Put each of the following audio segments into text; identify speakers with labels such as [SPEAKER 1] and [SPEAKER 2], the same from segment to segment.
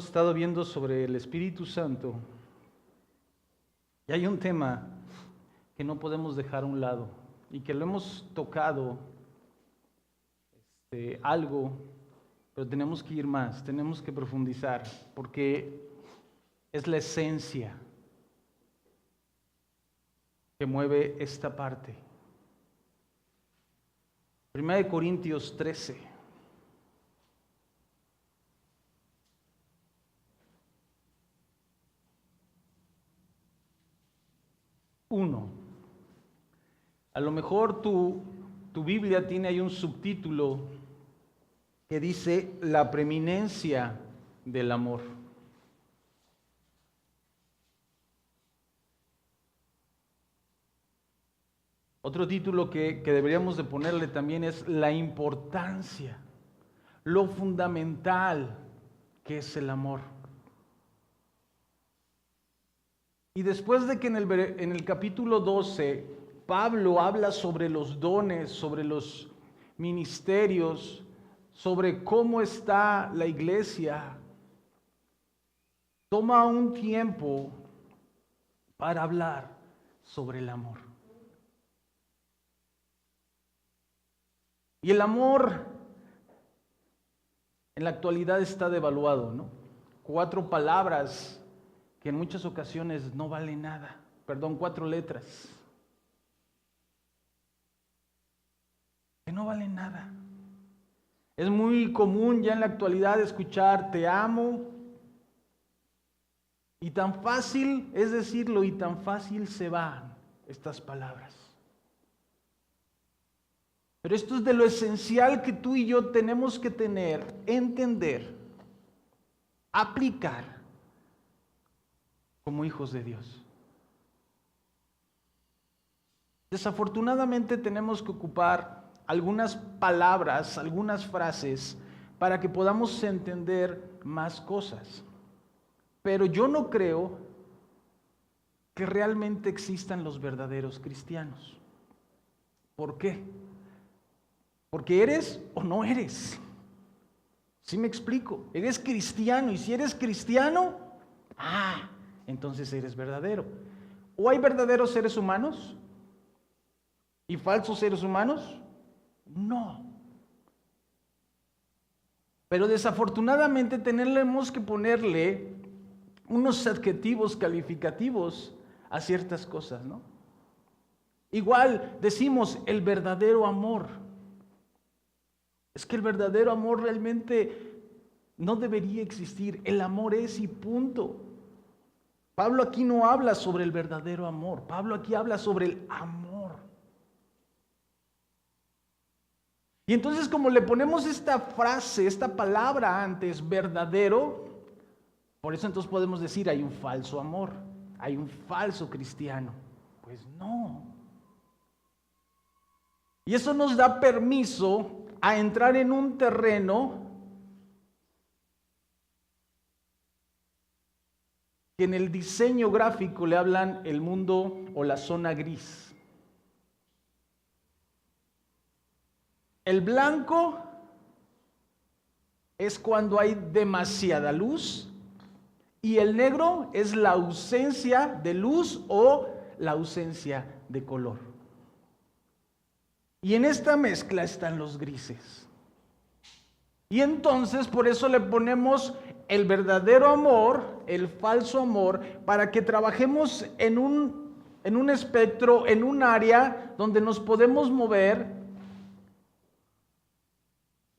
[SPEAKER 1] Hemos estado viendo sobre el Espíritu Santo y hay un tema que no podemos dejar a un lado y que lo hemos tocado algo, pero tenemos que ir más, tenemos que profundizar porque es la esencia que mueve esta parte. 1 Corintios 13. 1. A lo mejor tu Biblia tiene ahí un subtítulo que dice la preeminencia del amor. Otro título que deberíamos de ponerle también es la importancia, lo fundamental que es el amor. Y después de que en el capítulo 12 Pablo habla sobre los dones, sobre los ministerios, sobre cómo está la iglesia, toma un tiempo para hablar sobre el amor. Y el amor en la actualidad está devaluado, ¿no? 4 palabras que en muchas ocasiones no valen nada. 4 letras. Que no valen nada. Es muy común ya en la actualidad escuchar te amo. Y tan fácil es decirlo y tan fácil se van estas palabras. Pero esto es de lo esencial que tú y yo tenemos que tener, entender, aplicar como hijos de Dios. Desafortunadamente tenemos que ocupar algunas palabras, algunas frases para que podamos entender más cosas. Pero yo no creo que realmente existan los verdaderos cristianos. ¿Por qué? Porque eres o no eres. ¿Sí me explico? Eres cristiano y si eres cristiano, entonces eres verdadero. ¿O hay verdaderos seres humanos y falsos seres humanos? No. Pero desafortunadamente tenemos que ponerle unos adjetivos calificativos a ciertas cosas, ¿no? Igual decimos el verdadero amor. Es que el verdadero amor realmente no debería existir. El amor es y punto. Pablo aquí no habla sobre el verdadero amor. Pablo aquí habla sobre el amor. Y entonces como le ponemos esta frase, esta palabra antes, verdadero, por eso entonces podemos decir hay un falso amor, hay un falso cristiano. Pues no. Y eso nos da permiso a entrar en un terreno que en el diseño gráfico le hablan el mundo o la zona gris. El blanco es cuando hay demasiada luz y el negro es la ausencia de luz o la ausencia de color. Y en esta mezcla están los grises. Y entonces por eso le ponemos el verdadero amor, el falso amor, para que trabajemos en un espectro, en un área donde nos podemos mover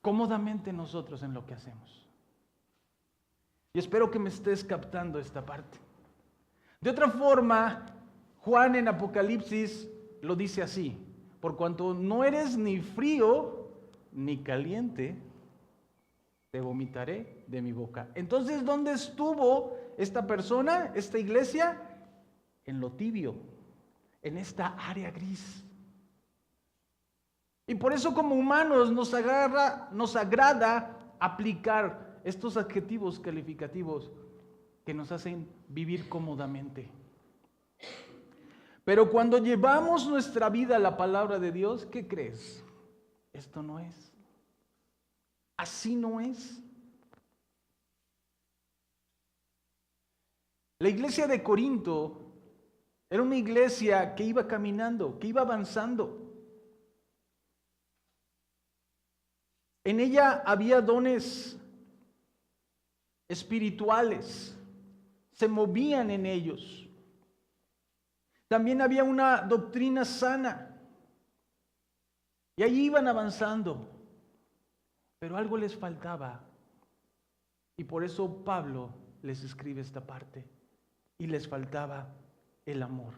[SPEAKER 1] cómodamente nosotros en lo que hacemos. Y espero que me estés captando esta parte. De otra forma, Juan en Apocalipsis lo dice así: por cuanto no eres ni frío ni caliente, te vomitaré de mi boca. Entonces, ¿dónde estuvo esta persona, esta iglesia? En lo tibio, en esta área gris. Y por eso como humanos nos agrada aplicar estos adjetivos calificativos que nos hacen vivir cómodamente. Pero cuando llevamos nuestra vida a la palabra de Dios, ¿qué crees? Esto no es. Así no es. La iglesia de Corinto era una iglesia que iba caminando, que iba avanzando. En ella había dones espirituales, se movían en ellos. También había una doctrina sana y allí iban avanzando, pero algo les faltaba y por eso Pablo les escribe esta parte y les faltaba el amor.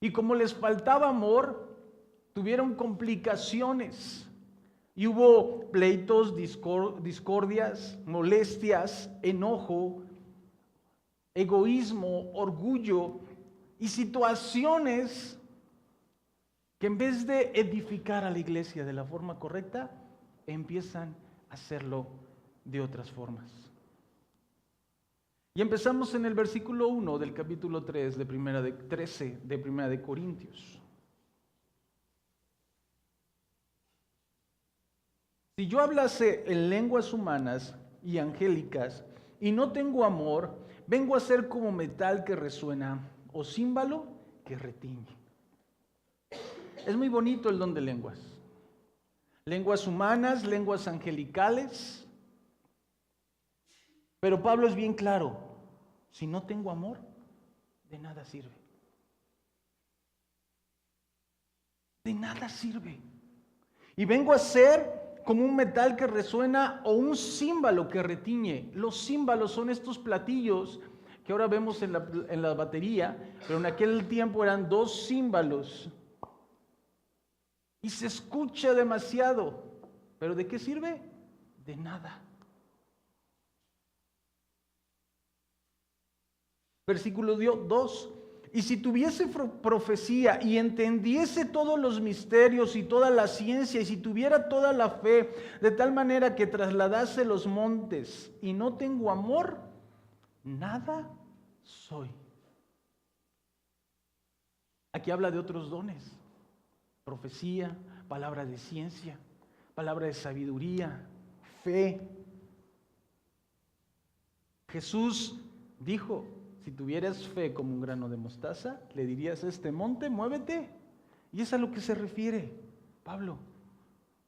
[SPEAKER 1] Y como les faltaba amor, tuvieron complicaciones y hubo pleitos, discordias, molestias, enojo, egoísmo, orgullo y situaciones que en vez de edificar a la iglesia de la forma correcta, empiezan a hacerlo de otras formas. Y empezamos en el versículo 1 del capítulo 3 de 13 de Primera de Corintios. Si yo hablase en lenguas humanas y angélicas y no tengo amor, vengo a ser como metal que resuena o címbalo que retiñe. Es muy bonito el don de lenguas. Lenguas humanas, lenguas angelicales. Pero Pablo es bien claro, si no tengo amor, de nada sirve. De nada sirve. Y vengo a ser como un metal que resuena o un címbalo que retiñe. Los címbalos son estos platillos que ahora vemos en la batería, pero en aquel tiempo eran 2 címbalos. Y se escucha demasiado. ¿Pero de qué sirve? De nada. Versículo 2. Y si tuviese profecía y entendiese todos los misterios y toda la ciencia, y si tuviera toda la fe, de tal manera que trasladase los montes, y no tengo amor, nada soy. Aquí habla de otros dones: profecía, palabra de ciencia, palabra de sabiduría, fe. Jesús dijo: si tuvieras fe como un grano de mostaza, le dirías a este monte, muévete. Y es a lo que se refiere Pablo.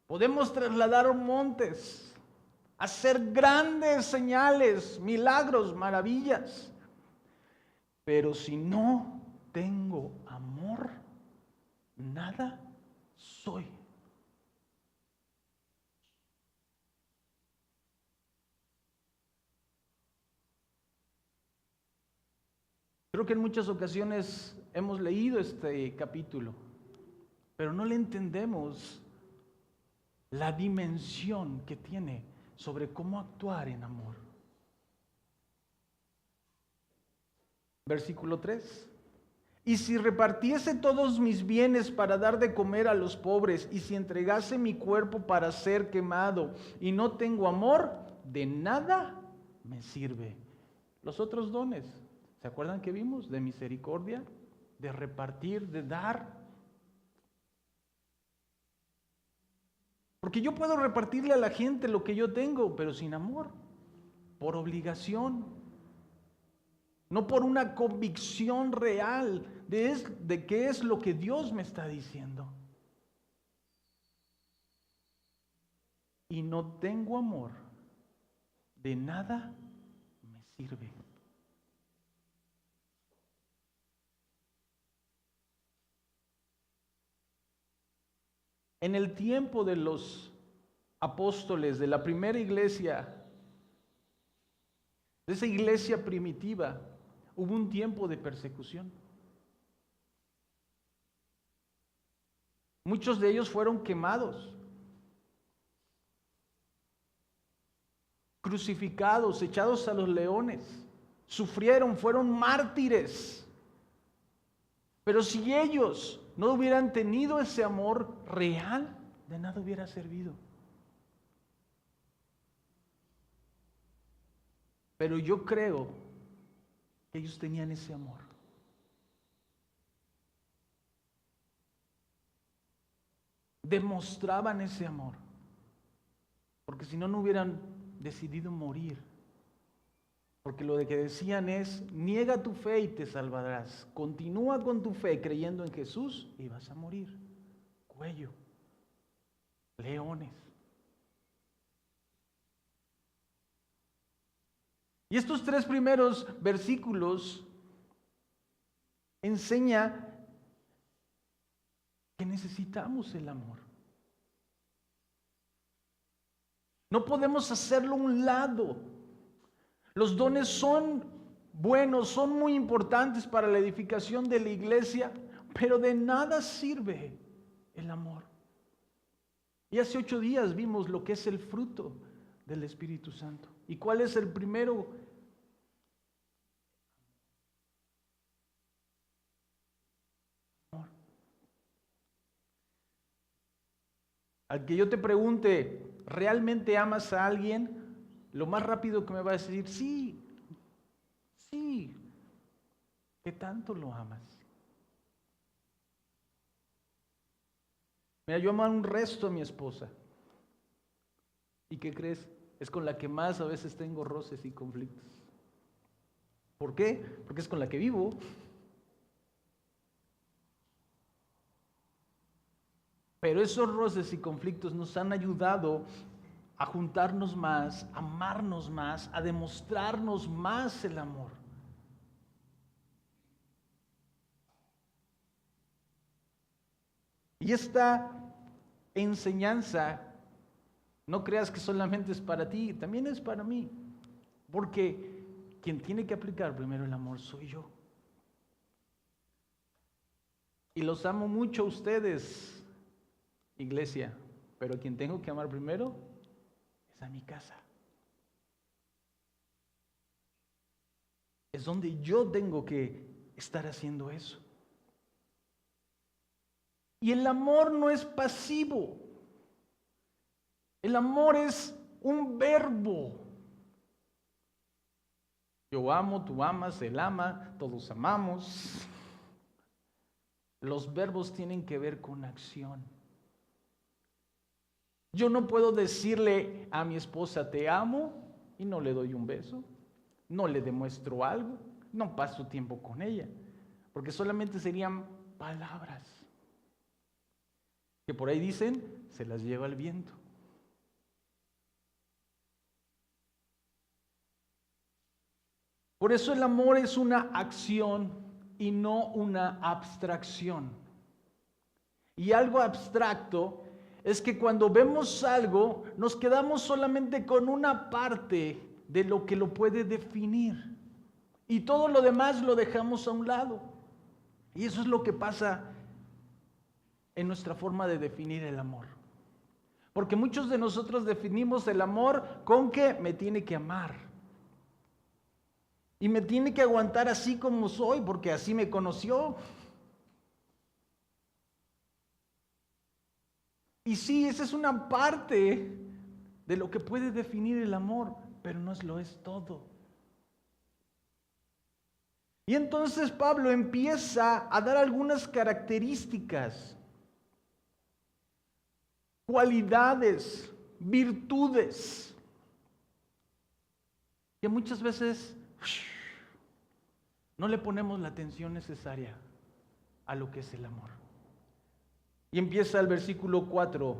[SPEAKER 1] Podemos trasladar montes, hacer grandes señales, milagros, maravillas. Pero si no tengo amor, nada soy. Creo que en muchas ocasiones hemos leído este capítulo, pero no le entendemos la dimensión que tiene sobre cómo actuar en amor. Versículo 3. Y si repartiese todos mis bienes para dar de comer a los pobres, y si entregase mi cuerpo para ser quemado, y no tengo amor, de nada me sirve. Los otros dones, ¿se acuerdan que vimos? De misericordia, de repartir, de dar. Porque yo puedo repartirle a la gente lo que yo tengo, pero sin amor, por obligación, no por una convicción real de qué es lo que Dios me está diciendo. Y no tengo amor, de nada me sirve. En el tiempo de los apóstoles, de la primera iglesia, de esa iglesia primitiva, hubo un tiempo de persecución. Muchos de ellos fueron quemados, crucificados, echados a los leones, sufrieron, fueron mártires. Pero si ellos no hubieran tenido ese amor real, de nada hubiera servido. Pero yo creo que ellos tenían ese amor. Demostraban ese amor. Porque si no, no hubieran decidido morir Porque lo de que decían es, niega tu fe y te salvarás. Continúa con tu fe creyendo en Jesús y vas a morir. Cuello, leones. Y estos 3 primeros versículos enseña que necesitamos el amor. No podemos hacerlo a un lado. Los dones son buenos, son muy importantes para la edificación de la iglesia, pero de nada sirve el amor. Y hace 8 días vimos lo que es el fruto del Espíritu Santo. ¿Y cuál es el primero? Amor. Al que yo te pregunte, ¿realmente amas a alguien? Lo más rápido que me va a decir, sí. ¿Qué tanto lo amas? Mira, yo amo un resto a mi esposa. ¿Y qué crees? Es con la que más a veces tengo roces y conflictos. ¿Por qué? Porque es con la que vivo. Pero esos roces y conflictos nos han ayudado a juntarnos más, a amarnos más, a demostrarnos más el amor. Y esta enseñanza, no creas que solamente es para ti, también es para mí. Porque quien tiene que aplicar primero el amor soy yo. Y los amo mucho a ustedes, iglesia, pero quien tengo que amar primero es a mi casa. Es donde yo tengo que estar haciendo eso. Y el amor no es pasivo. El amor es un verbo. Yo amo, tú amas, él ama, todos amamos. Los verbos tienen que ver con acción. Yo no puedo decirle a mi esposa te amo y no le doy un beso, no le demuestro algo, no paso tiempo con ella, porque solamente serían palabras que por ahí dicen se las lleva el viento. Por eso el amor es una acción y no una abstracción. Y algo abstracto es que cuando vemos algo, nos quedamos solamente con una parte de lo que lo puede definir. Y todo lo demás lo dejamos a un lado. Y eso es lo que pasa en nuestra forma de definir el amor. Porque muchos de nosotros definimos el amor con que me tiene que amar. Y me tiene que aguantar así como soy, porque así me conoció. Y sí, esa es una parte de lo que puede definir el amor, pero no lo es todo. Y entonces Pablo empieza a dar algunas características, cualidades, virtudes, que muchas veces no le ponemos la atención necesaria a lo que es el amor. Y empieza el versículo 4.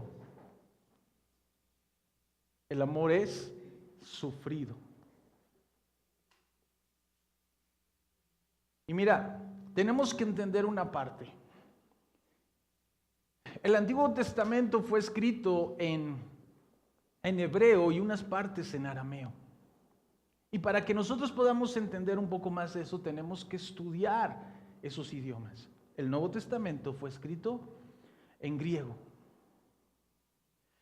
[SPEAKER 1] El amor es sufrido. Y mira, tenemos que entender una parte. El Antiguo Testamento fue escrito en hebreo y unas partes en arameo. Y para que nosotros podamos entender un poco más de eso, tenemos que estudiar esos idiomas. El Nuevo Testamento fue escrito en griego.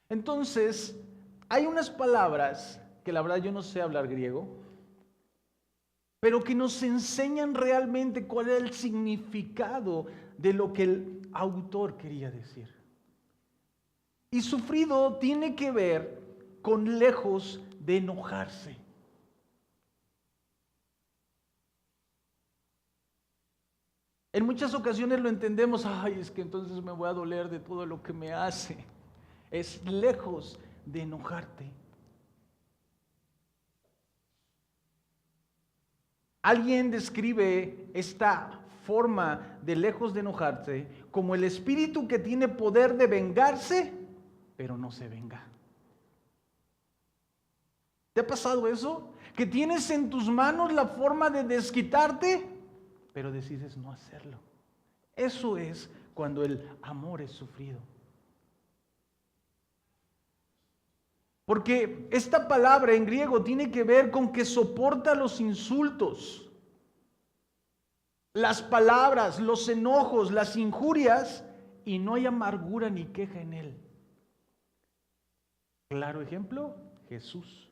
[SPEAKER 1] Entonces, hay unas palabras que la verdad yo no sé hablar griego, pero que nos enseñan realmente cuál era el significado de lo que el autor quería decir. Y sufrido tiene que ver con lejos de enojarse. En muchas ocasiones lo entendemos, ay, es que entonces me voy a doler de todo lo que me hace. Es lejos de enojarte. Alguien describe esta forma de lejos de enojarse como el espíritu que tiene poder de vengarse, pero no se venga. ¿Te ha pasado eso? Que tienes en tus manos la forma de desquitarte, pero decides no hacerlo. Eso es cuando el amor es sufrido. Porque esta palabra en griego tiene que ver con que soporta los insultos, las palabras, los enojos, las injurias, y no hay amargura ni queja en él. Claro ejemplo, Jesús.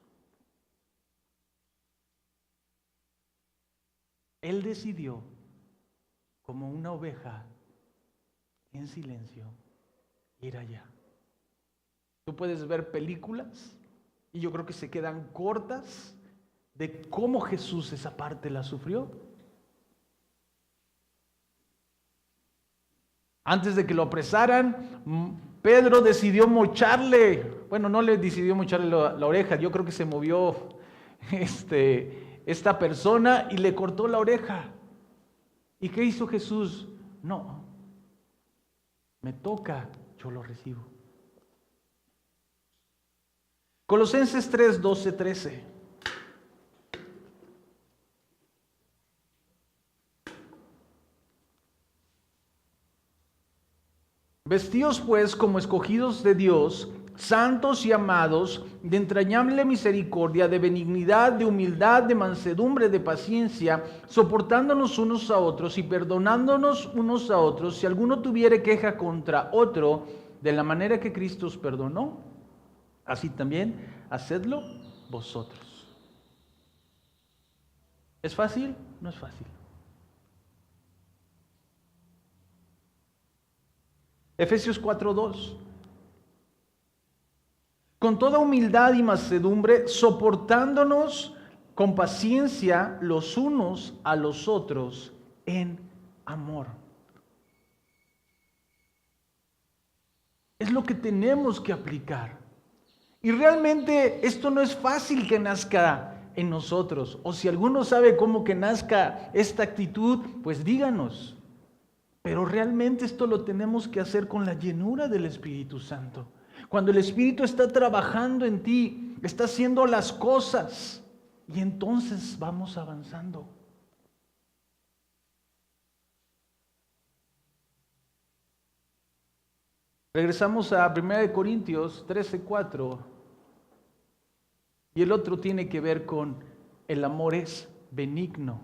[SPEAKER 1] Él decidió, como una oveja, en silencio, ir allá. Tú puedes ver películas y yo creo que se quedan cortas de cómo Jesús esa parte la sufrió. Antes de que lo apresaran, Pedro decidió mocharle, bueno, no le decidió mocharle la oreja, yo creo que se movió esta persona y le cortó la oreja. ¿Y qué hizo Jesús? No, me toca, yo lo recibo. Colosenses 3, 12, 13. Vestíos pues como escogidos de Dios, santos y amados, de entrañable misericordia, de benignidad, de humildad, de mansedumbre, de paciencia, soportándonos unos a otros y perdonándonos unos a otros, si alguno tuviere queja contra otro, de la manera que Cristo os perdonó, así también hacedlo vosotros. ¿Es fácil? No es fácil. Efesios 4:2. Con toda humildad y mansedumbre, soportándonos con paciencia los unos a los otros en amor. Es lo que tenemos que aplicar. Y realmente esto no es fácil que nazca en nosotros. O si alguno sabe cómo que nazca esta actitud, pues díganos. Pero realmente esto lo tenemos que hacer con la llenura del Espíritu Santo. Cuando el Espíritu está trabajando en ti, está haciendo las cosas y entonces vamos avanzando. Regresamos a 1 Corintios 13:4 y el otro tiene que ver con el amor es benigno.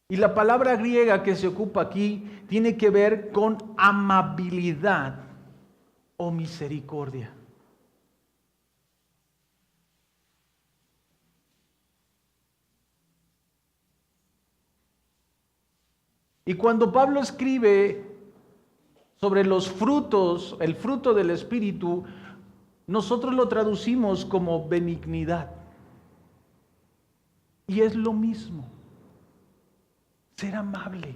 [SPEAKER 1] Y la palabra griega que se ocupa aquí tiene que ver con amabilidad o misericordia. Y cuando Pablo escribe sobre los frutos, el fruto del Espíritu, nosotros lo traducimos como benignidad. Y es lo mismo. Ser amable.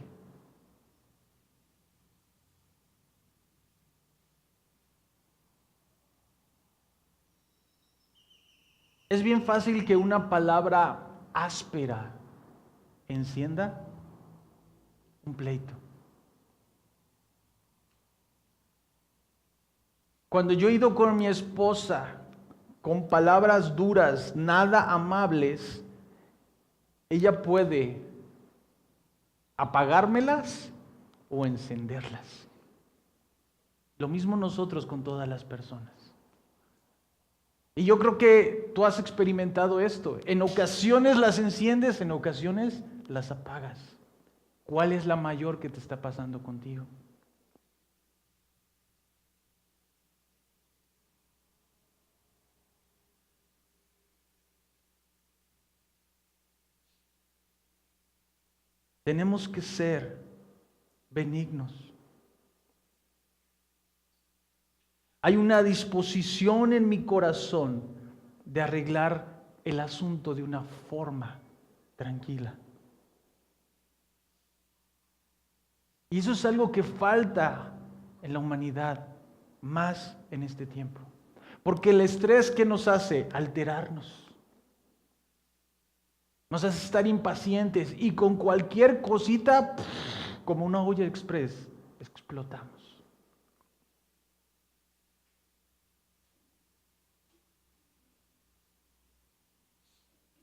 [SPEAKER 1] Es bien fácil que una palabra áspera encienda un pleito. Cuando yo he ido con mi esposa con palabras duras, nada amables, ella puede apagármelas o encenderlas. Lo mismo nosotros con todas las personas. Y yo creo que tú has experimentado esto. En ocasiones las enciendes, en ocasiones las apagas. ¿Cuál es la mayor que te está pasando contigo? Tenemos que ser benignos. Hay una disposición en mi corazón de arreglar el asunto de una forma tranquila. Y eso es algo que falta en la humanidad, más en este tiempo. Porque el estrés, ¿qué nos hace? Alterarnos. Nos hace estar impacientes y con cualquier cosita, como una olla express, explotamos.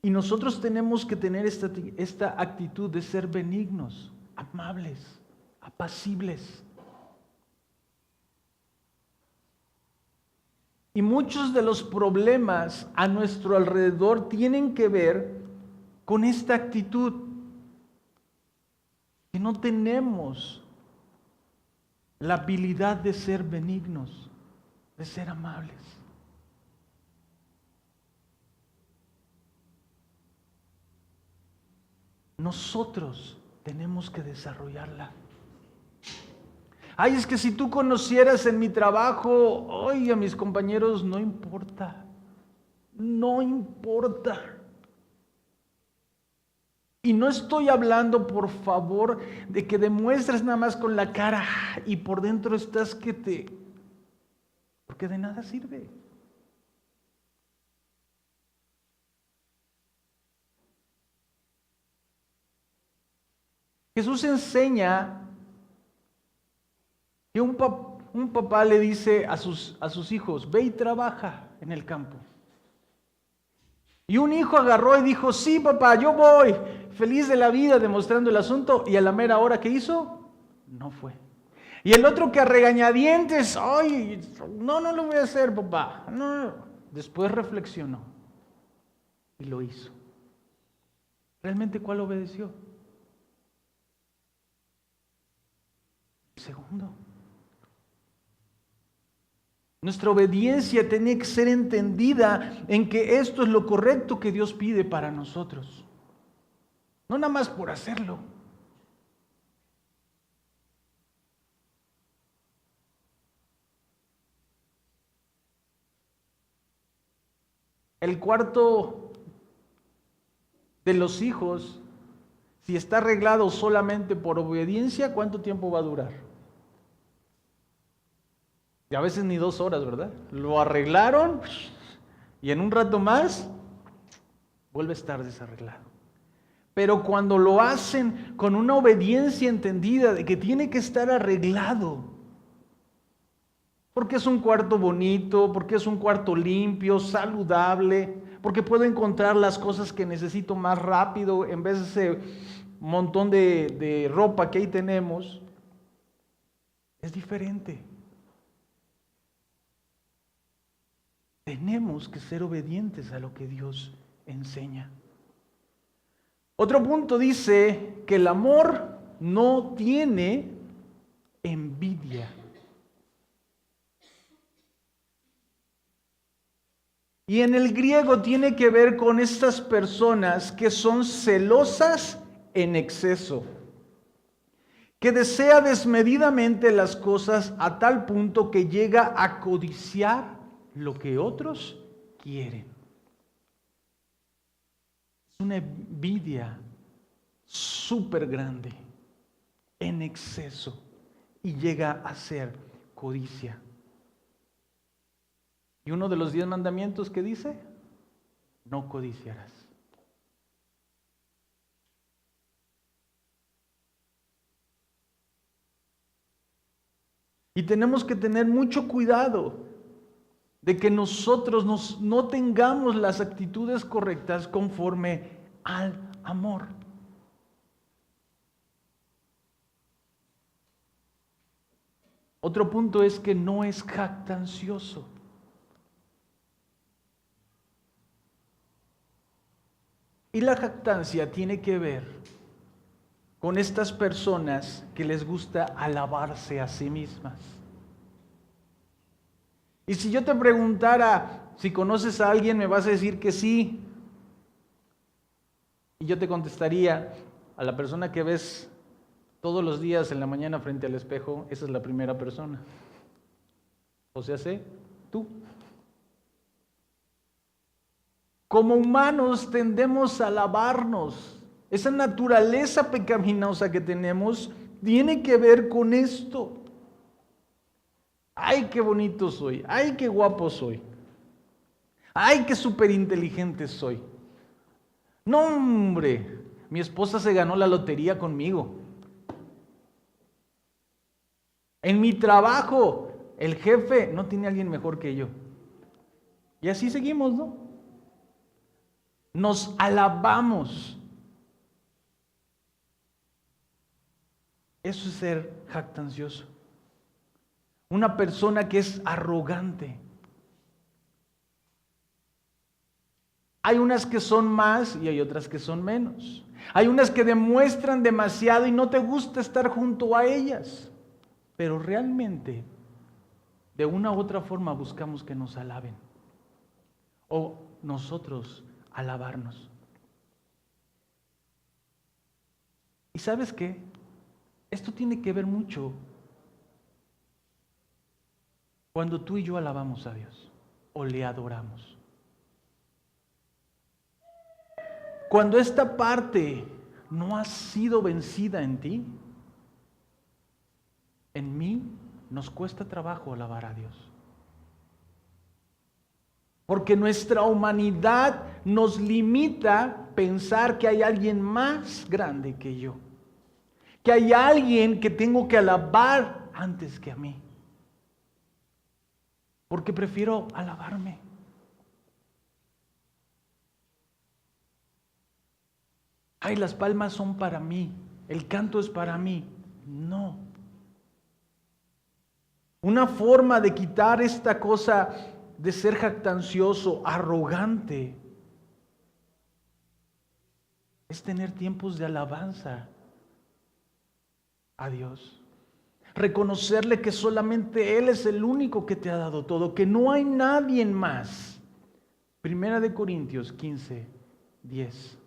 [SPEAKER 1] Y nosotros tenemos que tener esta actitud de ser benignos, amables, apacibles. Y muchos de los problemas a nuestro alrededor tienen que ver con esta actitud, que no tenemos la habilidad de ser benignos, de ser amables. Nosotros tenemos que desarrollarla. Ay, es que si tú conocieras en mi trabajo, ay, a mis compañeros, no importa. No importa. Y no estoy hablando, por favor, de que demuestres nada más con la cara y por dentro estás porque de nada sirve. Jesús enseña que un papá le dice a sus hijos, ve y trabaja en el campo. Y un hijo agarró y dijo, sí papá, yo voy, feliz de la vida demostrando el asunto, y a la mera hora que hizo, no fue. Y el otro que a regañadientes, ay, no lo voy a hacer papá, no. Después reflexionó y lo hizo. ¿Realmente cuál obedeció? El segundo. Nuestra obediencia tiene que ser entendida en que esto es lo correcto que Dios pide para nosotros. No nada más por hacerlo. El cuarto de los hijos, si está arreglado solamente por obediencia, ¿cuánto tiempo va a durar? Y a veces ni 2 horas, ¿verdad? Lo arreglaron y en un rato más vuelve a estar desarreglado. Pero cuando lo hacen con una obediencia entendida de que tiene que estar arreglado, porque es un cuarto bonito, porque es un cuarto limpio, saludable, porque puedo encontrar las cosas que necesito más rápido en vez de ese montón de ropa que ahí tenemos, es diferente. Tenemos que ser obedientes a lo que Dios enseña. Otro punto dice que el amor no tiene envidia. Y en el griego tiene que ver con estas personas que son celosas en exceso, que desea desmedidamente las cosas a tal punto que llega a codiciar lo que otros quieren. Es una envidia súper grande, en exceso, y llega a ser codicia. Y uno de los 10 mandamientos que dice, no codiciarás. Y tenemos que tener mucho cuidado de que nosotros no tengamos las actitudes correctas conforme al amor. Otro punto es que no es jactancioso. Y la jactancia tiene que ver con estas personas que les gusta alabarse a sí mismas. Y si yo te preguntara si conoces a alguien, me vas a decir que sí. Y yo te contestaría, a la persona que ves todos los días en la mañana frente al espejo, esa es la primera persona. O sea, tú. Como humanos tendemos a alabarnos. Esa naturaleza pecaminosa que tenemos tiene que ver con esto. Ay, qué bonito soy. Ay, qué guapo soy. ¡Ay, qué súper inteligente soy! No, hombre, mi esposa se ganó la lotería conmigo. En mi trabajo, el jefe no tiene a alguien mejor que yo. Y así seguimos, ¿no? Nos alabamos. Eso es ser jactancioso. Una persona que es arrogante. Hay unas que son más y hay otras que son menos. Hay unas que demuestran demasiado y no te gusta estar junto a ellas. Pero realmente, de una u otra forma, buscamos que nos alaben. O nosotros alabarnos. ¿Y sabes qué? Esto tiene que ver mucho cuando tú y yo alabamos a Dios o le adoramos. Cuando esta parte no ha sido vencida en ti, en mí nos cuesta trabajo alabar a Dios. Porque nuestra humanidad nos limita a pensar que hay alguien más grande que yo. Que hay alguien que tengo que alabar antes que a mí. Porque prefiero alabarme. Ay, las palmas son para mí, el canto es para mí. No. Una forma de quitar esta cosa de ser jactancioso, arrogante, es tener tiempos de alabanza a Dios. Reconocerle que solamente Él es el único que te ha dado todo, que no hay nadie más. Primera de Corintios 15, 10.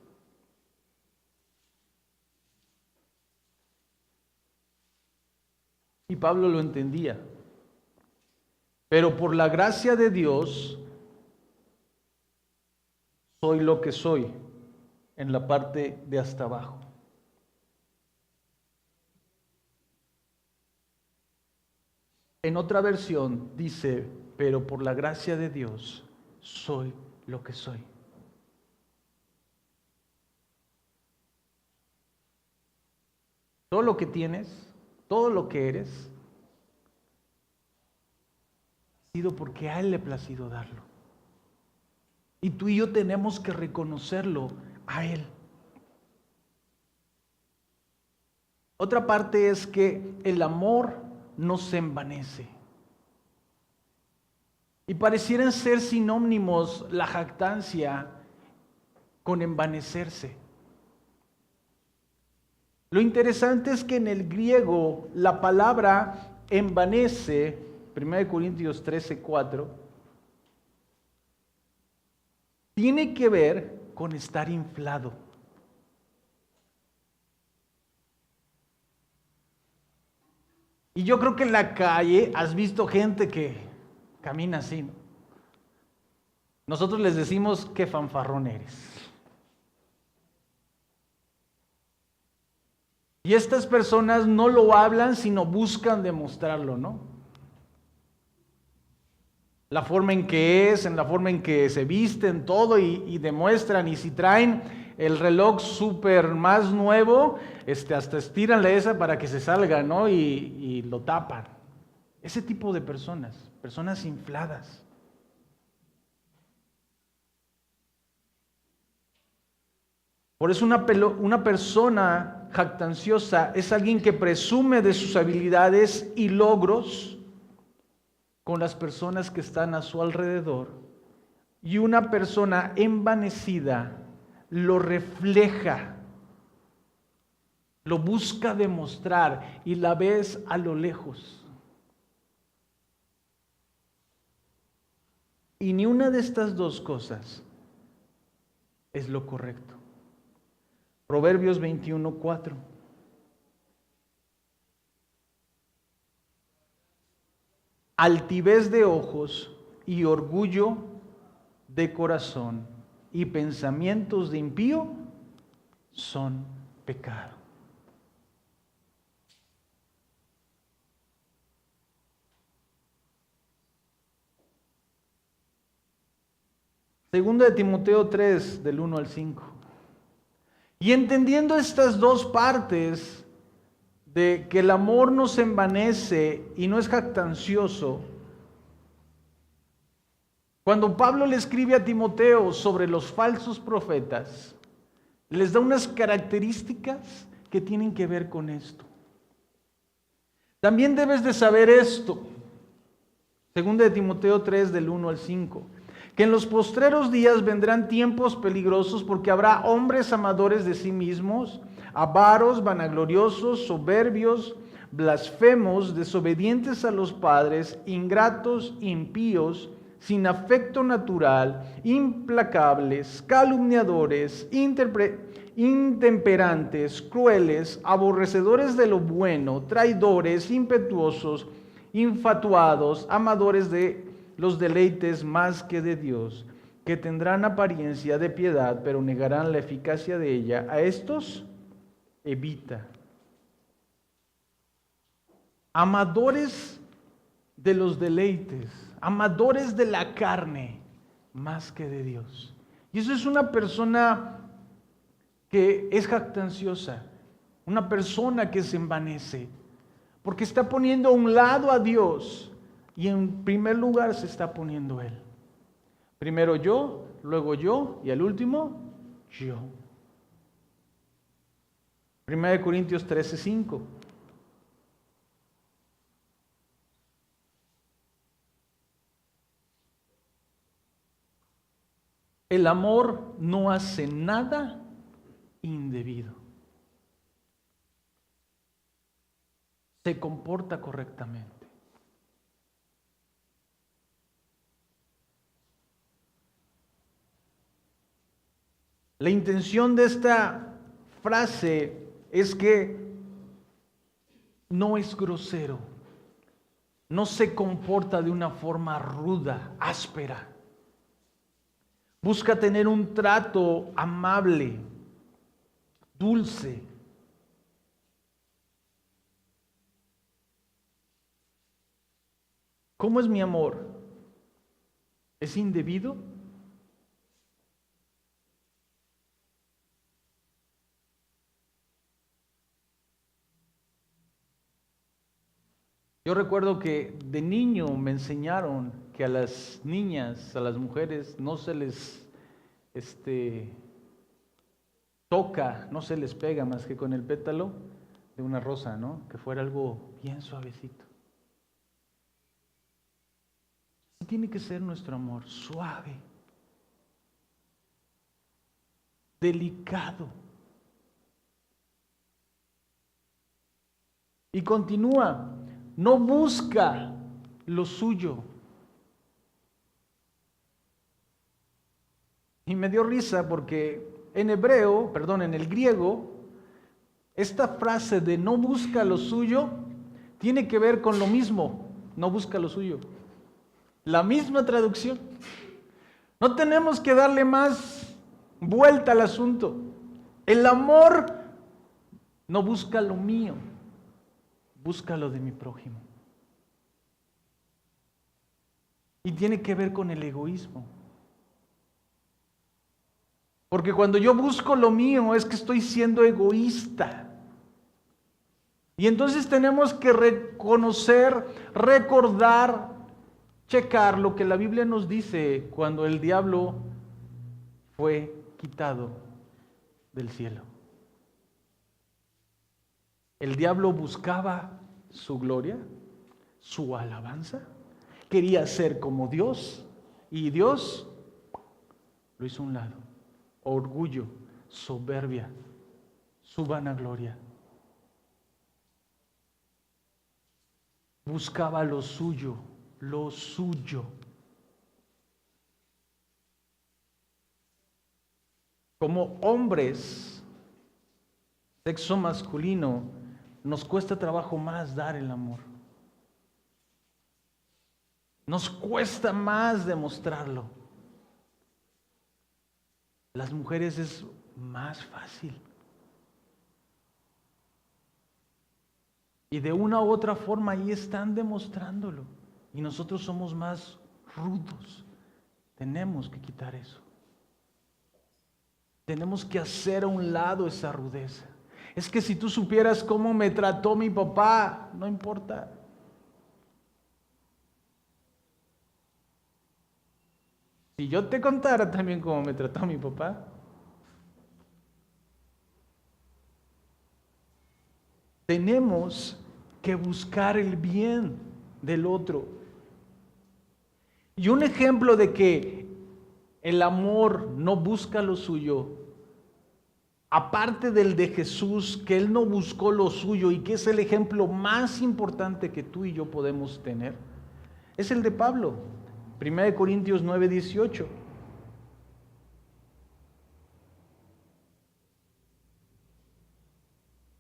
[SPEAKER 1] Y Pablo lo entendía. Pero por la gracia de Dios, soy lo que soy, en la parte de hasta abajo. En otra versión dice, pero por la gracia de Dios, soy lo que soy. Todo lo que tienes, todo lo que eres, ha sido porque a Él le ha placido darlo. Y tú y yo tenemos que reconocerlo a Él. Otra parte es que el amor no se envanece. Y parecieran ser sinónimos la jactancia con envanecerse. Lo interesante es que en el griego la palabra envanece, 1 Corintios 13, 4, tiene que ver con estar inflado. Y yo creo que en la calle has visto gente que camina así, ¿no? Nosotros les decimos qué fanfarrón eres. Y estas personas no lo hablan, sino buscan demostrarlo, ¿no? La forma en que es, en la forma en que se visten, todo y demuestran. Y si traen el reloj súper más nuevo, hasta estiranle esa para que se salga, ¿no? Y lo tapan. Ese tipo de personas infladas. Por eso una persona jactanciosa es alguien que presume de sus habilidades y logros con las personas que están a su alrededor. Y una persona envanecida lo refleja, lo busca demostrar y la ves a lo lejos. Y ni una de estas dos cosas es lo correcto. Proverbios 21, 4. Altivez de ojos y orgullo de corazón y pensamientos de impío son pecado. Segunda de Timoteo 3, del 1 al 5. Y entendiendo estas dos partes de que el amor no se envanece y no es jactancioso, cuando Pablo le escribe a Timoteo sobre los falsos profetas, les da unas características que tienen que ver con esto. También debes de saber esto, segunda de Timoteo 3, del 1 al 5, que en los postreros días vendrán tiempos peligrosos porque habrá hombres amadores de sí mismos, avaros, vanagloriosos, soberbios, blasfemos, desobedientes a los padres, ingratos, impíos, sin afecto natural, implacables, calumniadores, intemperantes, crueles, aborrecedores de lo bueno, traidores, impetuosos, infatuados, amadores de los deleites más que de Dios, que tendrán apariencia de piedad, pero negarán la eficacia de ella. A estos evita. Amadores de los deleites, amadores de la carne, más que de Dios. Y eso es una persona que es jactanciosa, una persona que se envanece, porque está poniendo a un lado a Dios y en primer lugar se está poniendo Él. Primero yo, luego yo y al último yo. 1 Corintios 13:5. El amor no hace nada indebido. Se comporta correctamente. La intención de esta frase es que no es grosero, no se comporta de una forma ruda, áspera. Busca tener un trato amable, dulce. ¿Cómo es mi amor? ¿Es indebido? Yo recuerdo que de niño me enseñaron que a las niñas, a las mujeres, no se les toca, no se les pega más que con el pétalo de una rosa, ¿no? Que fuera algo bien suavecito. Así tiene que ser nuestro amor, suave, delicado. Y continúa, no busca lo suyo. Y me dio risa porque en el griego, esta frase de no busca lo suyo tiene que ver con lo mismo, no busca lo suyo. La misma traducción. No tenemos que darle más vuelta al asunto. El amor no busca lo mío, busca lo de mi prójimo. Y tiene que ver con el egoísmo. Porque cuando yo busco lo mío es que estoy siendo egoísta. Y entonces tenemos que reconocer, recordar, checar lo que la Biblia nos dice cuando el diablo fue quitado del cielo. El diablo buscaba su gloria, su alabanza, quería ser como Dios y Dios lo hizo a un lado. Orgullo, soberbia, su vanagloria. Buscaba lo suyo, lo suyo. Como hombres, sexo masculino, nos cuesta trabajo más dar el amor. Nos cuesta más demostrarlo. Las mujeres es más fácil. Y de una u otra forma ahí están demostrándolo. Y nosotros somos más rudos, Tenemos que quitar eso. Tenemos que hacer a un lado esa rudeza. Es que si tú supieras cómo me trató mi papá, no importa. Si yo te contara también cómo me trató mi papá, tenemos que buscar el bien del otro. Y un ejemplo de que el amor no busca lo suyo, aparte del de Jesús, que Él no buscó lo suyo y que es el ejemplo más importante que tú y yo podemos tener, es el de Pablo, 1 Corintios 9:18.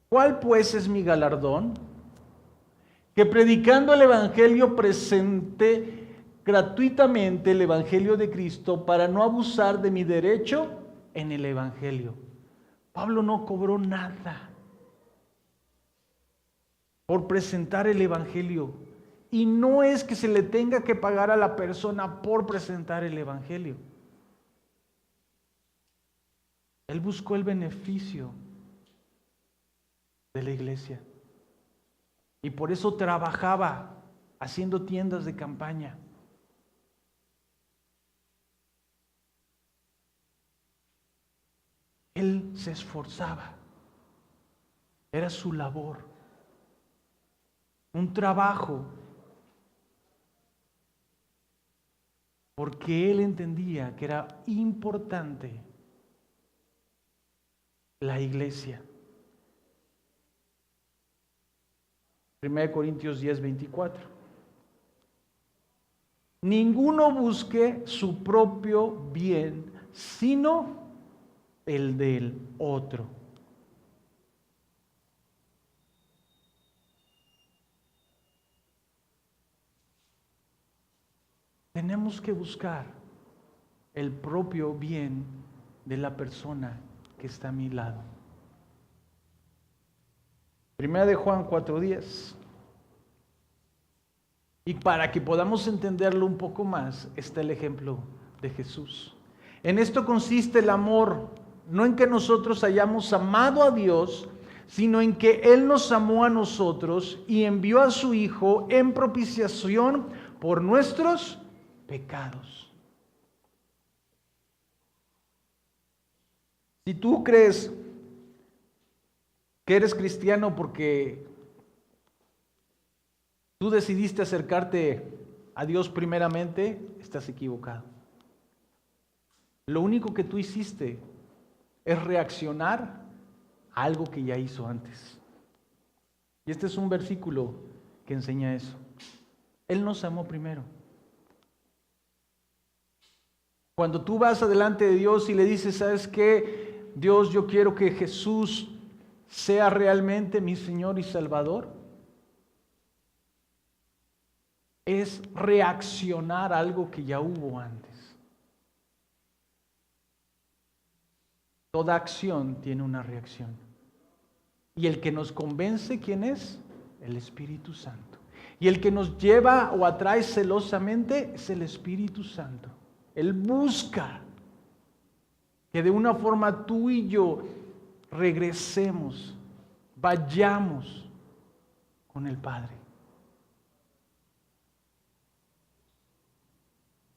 [SPEAKER 1] ¿Cuál pues es mi galardón? Que predicando el Evangelio presenté gratuitamente el Evangelio de Cristo para no abusar de mi derecho en el Evangelio. Pablo no cobró nada por presentar el Evangelio. Y no es que se le tenga que pagar a la persona por presentar el Evangelio. Él buscó el beneficio de la iglesia. Y por eso trabajaba haciendo tiendas de campaña. Él se esforzaba. Era su labor. Un trabajo. Porque él entendía que era importante la iglesia. 1 Corintios 10:24. Ninguno busque su propio bien, sino el del otro. Tenemos que buscar el propio bien de la persona que está a mi lado. Primera de Juan 4:10. Y para que podamos entenderlo un poco más, está el ejemplo de Jesús. En esto consiste el amor, no en que nosotros hayamos amado a Dios, sino en que Él nos amó a nosotros y envió a su Hijo en propiciación por nuestros pecados. Si tú crees que eres cristiano porque tú decidiste acercarte a Dios primeramente, estás equivocado. Lo único que tú hiciste es reaccionar a algo que ya hizo antes. Y este es un versículo que enseña eso. Él nos amó primero. Cuando tú vas adelante de Dios y le dices, ¿sabes qué? Dios, yo quiero que Jesús sea realmente mi Señor y Salvador. Es reaccionar a algo que ya hubo antes. Toda acción tiene una reacción. Y el que nos convence, ¿quién es? El Espíritu Santo. Y el que nos lleva o atrae celosamente es el Espíritu Santo. Él busca que de una forma tú y yo regresemos, vayamos con el Padre.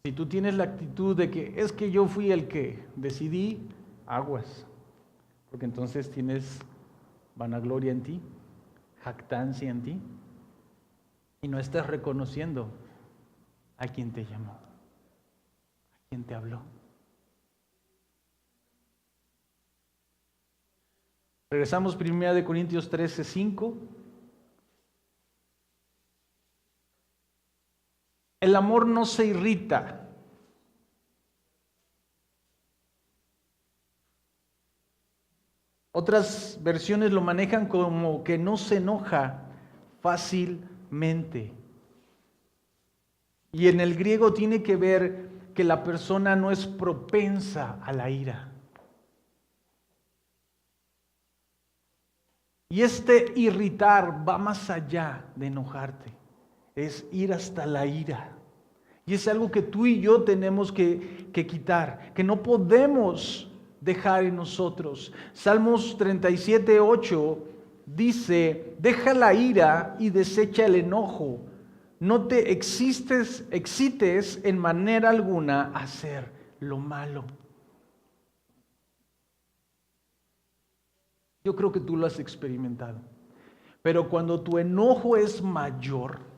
[SPEAKER 1] Si tú tienes la actitud de que es que yo fui el que decidí, aguas, porque entonces tienes vanagloria en ti, jactancia en ti, y no estás reconociendo a quien te llamó, a quien te habló. Regresamos 1 Corintios 13:5. El amor no se irrita. Otras versiones lo manejan como que no se enoja fácilmente. Y en el griego tiene que ver que la persona no es propensa a la ira. Y este irritar va más allá de enojarte. Es ir hasta la ira. Y Y es algo que tú y yo tenemos que quitar, que no podemos dejar en nosotros. Salmos 37:8 dice: deja la ira y desecha el enojo. No te excites en manera alguna a hacer lo malo. Yo creo que tú lo has experimentado. Pero cuando tu enojo es mayor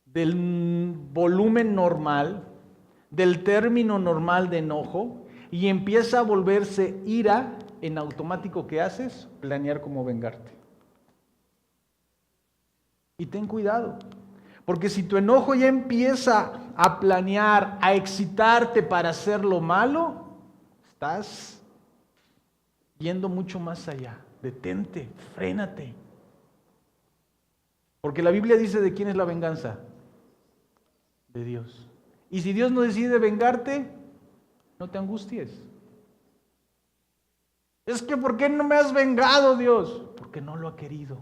[SPEAKER 1] del volumen normal, del término normal de enojo, y empieza a volverse ira, en automático, ¿qué haces? Planear cómo vengarte. Y ten cuidado, porque si tu enojo ya empieza a planear, a excitarte para hacer lo malo, estás yendo mucho más allá. Detente, frénate. Porque la Biblia dice: ¿de quién es la venganza? De Dios. Y si Dios no decide vengarte, no te angusties. Es que ¿por qué no me has vengado, Dios? Porque no lo ha querido,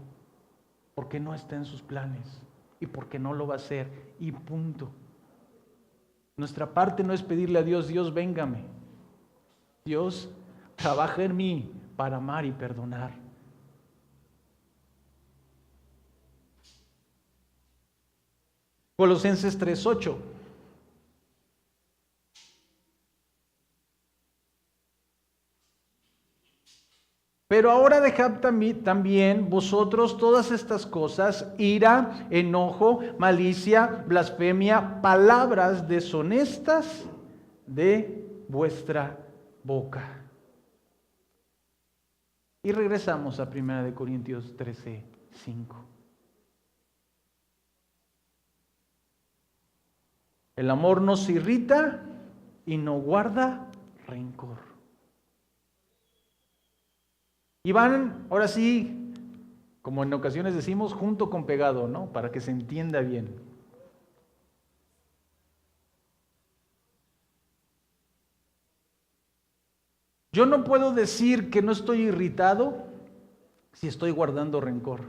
[SPEAKER 1] porque no está en sus planes y porque no lo va a hacer, y punto. Nuestra parte no es pedirle a Dios: Dios, véngame. Dios, trabaja en mí para amar y perdonar. Colosenses 3:8. Pero ahora dejad también vosotros todas estas cosas: ira, enojo, malicia, blasfemia, palabras deshonestas de vuestra boca. Y regresamos a 1 Corintios 13:5. El amor no se irrita y no guarda rencor. Y van, ahora sí, como en ocasiones decimos, junto con pegado, ¿no? Para que se entienda bien. Yo no puedo decir que no estoy irritado si estoy guardando rencor.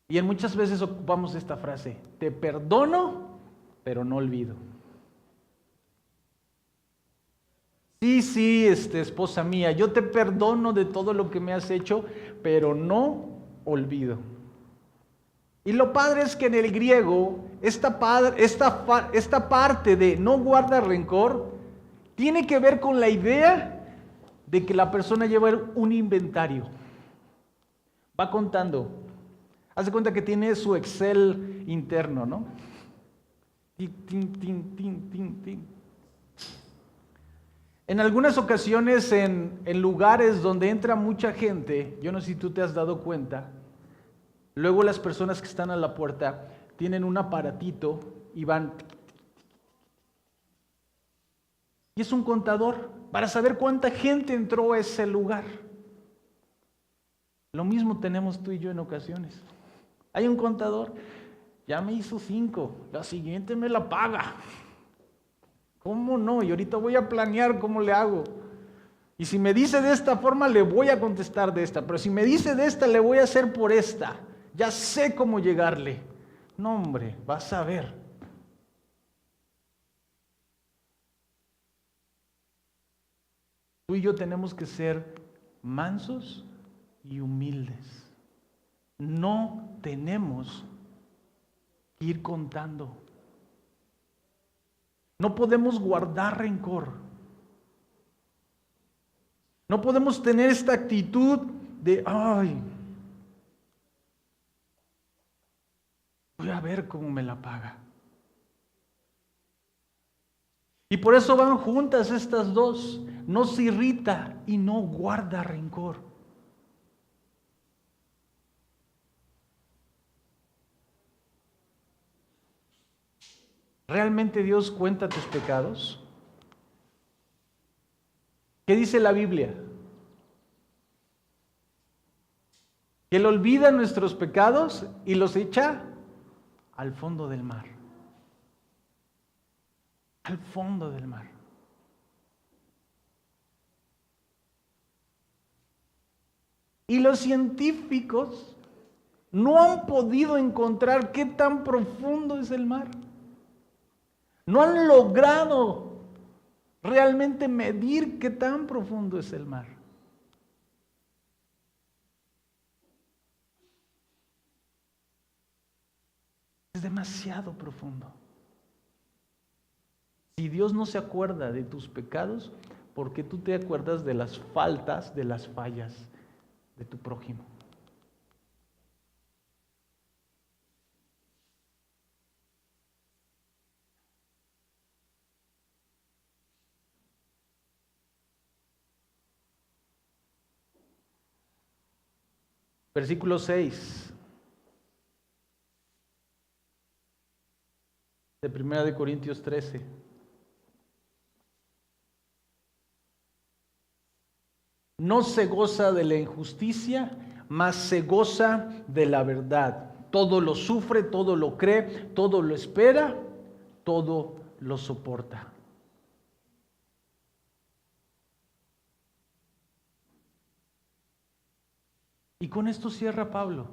[SPEAKER 1] Y en muchas veces ocupamos esta frase: te perdono, pero no olvido. Sí, esposa mía, yo te perdono de todo lo que me has hecho, pero no olvido. Y lo padre es que en el griego, esta parte de no guarda rencor tiene que ver con la idea de que la persona lleva un inventario. Va contando. Hace cuenta que tiene su Excel interno, ¿no? Tin, tin, tin, tin, tin. En algunas ocasiones, en lugares donde entra mucha gente, yo no sé si tú te has dado cuenta, luego las personas que están a la puerta tienen un aparatito y van. Y es un contador para saber cuánta gente entró a ese lugar. Lo mismo tenemos tú y yo en ocasiones. Hay un contador: ya me hizo 5, la siguiente me la paga. ¿Cómo no? Y ahorita voy a planear cómo le hago. Y si me dice de esta forma, le voy a contestar de esta. Pero si me dice de esta, le voy a hacer por esta. Ya sé cómo llegarle. No, hombre, vas a ver. Tú y yo tenemos que ser mansos y humildes. No tenemos que ir contando. No podemos guardar rencor. No podemos tener esta actitud de: ay, voy a ver cómo me la paga. Y por eso van juntas estas dos: no se irrita y no guarda rencor. ¿Realmente Dios cuenta tus pecados? ¿Qué dice la Biblia? Que Él olvida nuestros pecados y los echa al fondo del mar. Al fondo del mar. Y los científicos no han podido encontrar qué tan profundo es el mar. No han logrado realmente medir qué tan profundo es el mar. Es demasiado profundo. Si Dios no se acuerda de tus pecados, ¿por qué tú te acuerdas de las faltas, de las fallas de tu prójimo? Versículo 6 de 1 Corintios 13. No se goza de la injusticia, mas se goza de la verdad. Todo lo sufre, todo lo cree, todo lo espera, todo lo soporta. Y con esto cierra Pablo.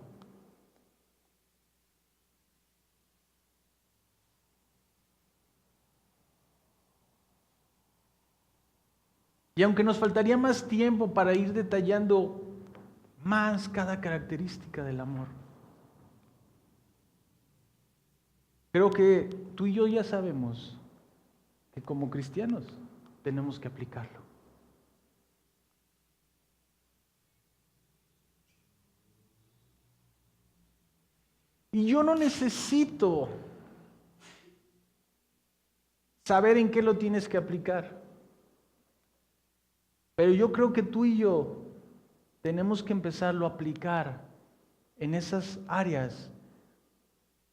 [SPEAKER 1] Y aunque nos faltaría más tiempo para ir detallando más cada característica del amor, creo que tú y yo ya sabemos que como cristianos tenemos que aplicarlo. Y yo no necesito saber en qué lo tienes que aplicar. Pero yo creo que tú y yo tenemos que empezarlo a aplicar en esas áreas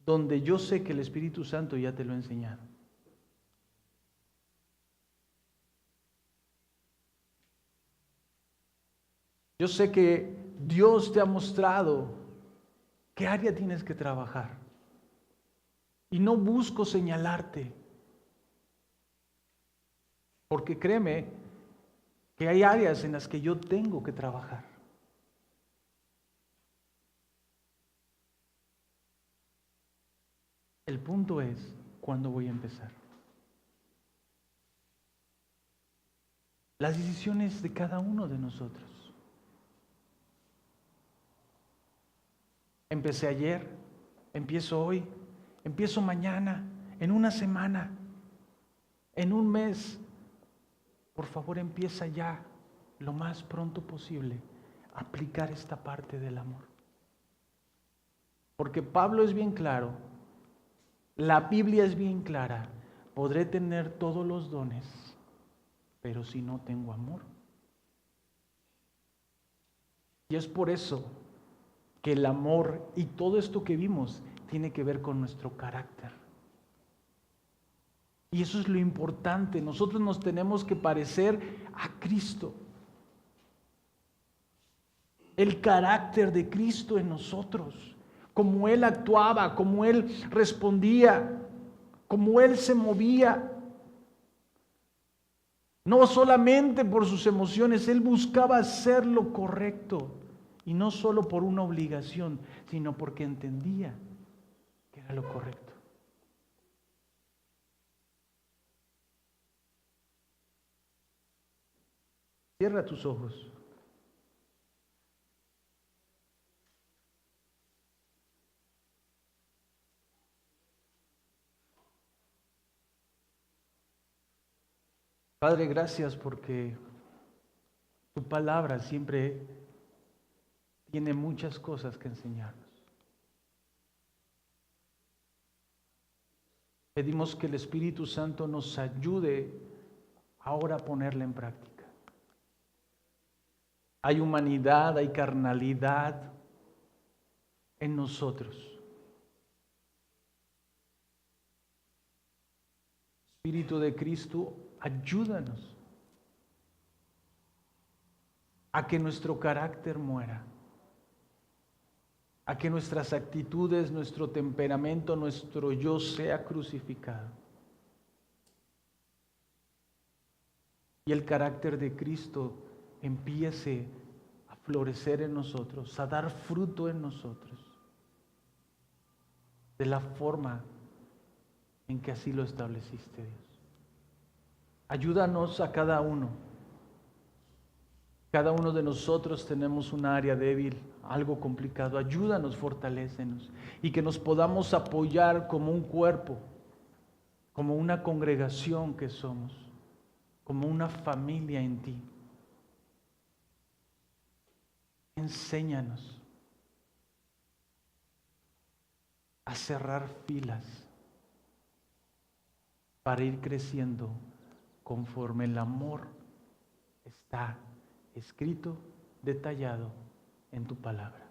[SPEAKER 1] donde yo sé que el Espíritu Santo ya te lo ha enseñado. Yo sé que Dios te ha mostrado qué área tienes que trabajar. Y no busco señalarte. Porque créeme que hay áreas en las que yo tengo que trabajar. El punto es, ¿cuándo voy a empezar? Las decisiones de cada uno de nosotros. Empecé ayer, empiezo hoy, empiezo mañana, en una semana, en un mes. Por favor, empieza ya, lo más pronto posible, a aplicar esta parte del amor. Porque Pablo es bien claro, la Biblia es bien clara, podré tener todos los dones, pero si no tengo amor. Y es por eso que el amor y todo esto que vimos tiene que ver con nuestro carácter. Y eso es lo importante. Nosotros nos tenemos que parecer a Cristo. El carácter de Cristo en nosotros. Como Él actuaba, como Él respondía, como Él se movía. No solamente por sus emociones, Él buscaba hacer lo correcto. Y no solo por una obligación, sino porque entendía que era lo correcto. Cierra tus ojos. Padre, gracias porque tu palabra siempre tiene muchas cosas que enseñarnos. Pedimos que el Espíritu Santo nos ayude ahora a ponerla en práctica. Hay humanidad, hay carnalidad en nosotros. Espíritu de Cristo, ayúdanos a que nuestro carácter muera, a que nuestras actitudes, nuestro temperamento, nuestro yo sea crucificado. Y el carácter de Cristo empiece a florecer en nosotros, a dar fruto en nosotros, de la forma en que así lo estableciste, Dios. Ayúdanos a cada uno. Cada uno de nosotros tenemos un área débil, algo complicado. Ayúdanos, fortalécenos y que nos podamos apoyar como un cuerpo, como una congregación que somos, como una familia en ti. Enséñanos a cerrar filas para ir creciendo conforme el amor está escrito, detallado en tu palabra.